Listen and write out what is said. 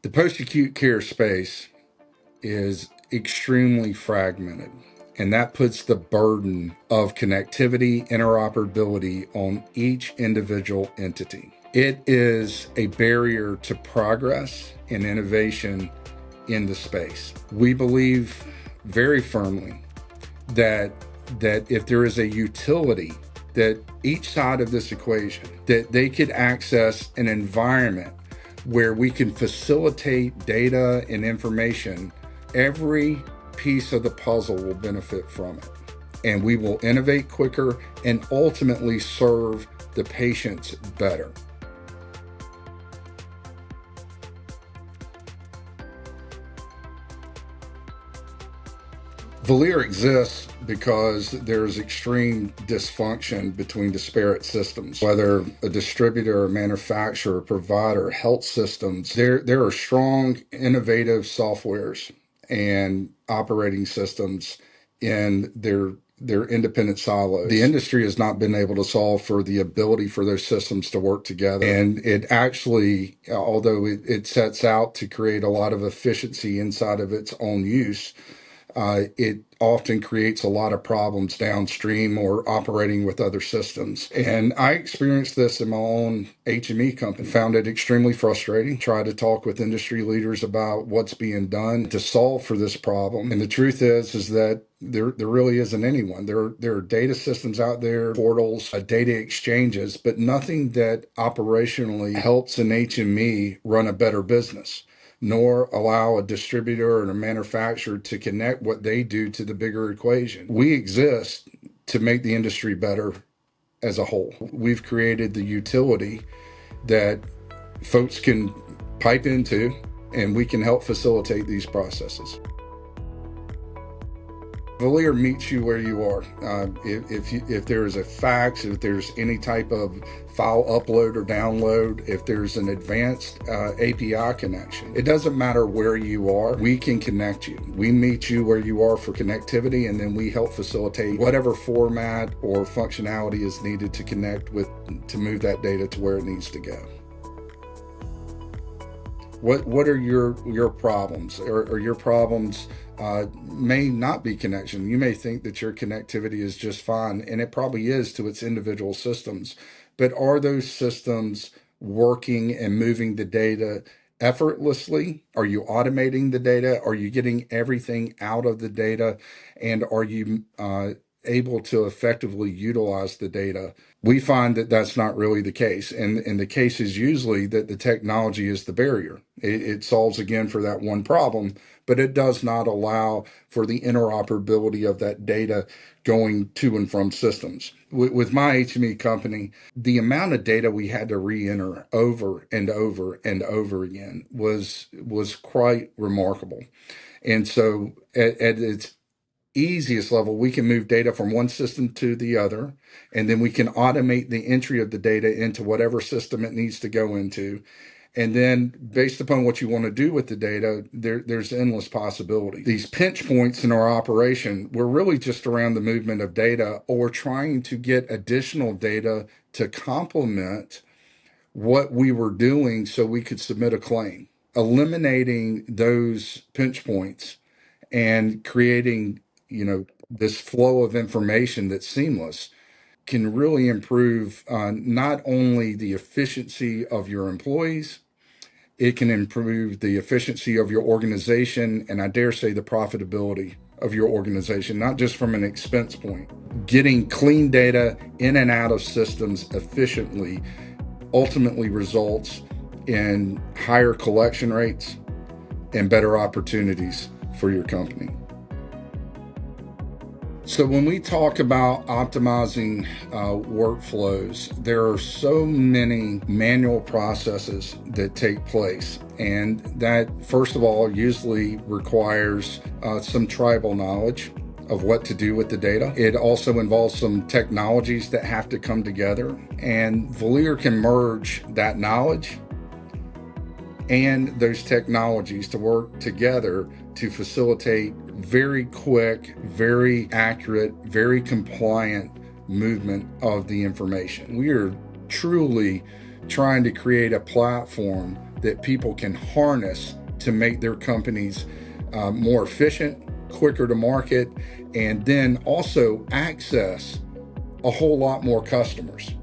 The post-acute care space is extremely fragmented, and that puts the burden of connectivity, interoperability on each individual entity. It is a barrier to progress and innovation in the space. We believe very firmly that if there is a utility, that each side of this equation, that they could access an environment where we can facilitate data and information, every piece of the puzzle will benefit from it. And we will innovate quicker and ultimately serve the patients better. Valere exists because there's extreme dysfunction between disparate systems, whether a distributor, a manufacturer, provider, health systems. There are strong, innovative softwares and operating systems in their independent silos. The industry has not been able to solve for the ability for those systems to work together. And it actually, although it sets out to create a lot of efficiency inside of its own use, it often creates a lot of problems downstream or operating with other systems. And I experienced this in my own HME company, found it extremely frustrating, tried to talk with industry leaders about what's being done to solve for this problem. And the truth is that there really isn't anyone. There are data systems out there, portals, data exchanges, but nothing that operationally helps an HME run a better business, nor allow a distributor or a manufacturer to connect what they do to the bigger equation. We exist to make the industry better as a whole. We've created the utility that folks can pipe into, and we can help facilitate these processes. Valere meets you where you are. If there is a fax, if there's any type of file upload or download, if there's an advanced API connection, it doesn't matter where you are, we can connect you. We meet you where you are for connectivity, and then we help facilitate whatever format or functionality is needed to connect with, to move that data to where it needs to go. What are your problems? Or your problems may not be connection. You may think that your connectivity is just fine, and it probably is to its individual systems. But are those systems working and moving the data effortlessly? Are you automating the data? Are you getting everything out of the data? And are you able to effectively utilize the data? We find that that's not really the case. And the case is usually that the technology is the barrier. It solves, again, for that one problem, but it does not allow for the interoperability of that data going to and from systems. With my HME company, the amount of data we had to re-enter over and over and over again was quite remarkable. And so at its easiest level, we can move data from one system to the other, and then we can automate the entry of the data into whatever system it needs to go into. And then based upon what you want to do with the data, there's endless possibility. These pinch points in our operation, we're really just around the movement of data, or trying to get additional data to complement what we were doing so we could submit a claim. Eliminating those pinch points and creating this flow of information that's seamless can really improve not only the efficiency of your employees, it can improve the efficiency of your organization, and I dare say the profitability of your organization, not just from an expense point. Getting clean data in and out of systems efficiently ultimately results in higher collection rates and better opportunities for your company. So when we talk about optimizing workflows, there are so many manual processes that take place. And that, first of all, usually requires some tribal knowledge of what to do with the data. It also involves some technologies that have to come together. And Valere can merge that knowledge and those technologies to work together to facilitate very quick, very accurate, very compliant movement of the information. We are truly trying to create a platform that people can harness to make their companies more efficient, quicker to market, and then also access a whole lot more customers.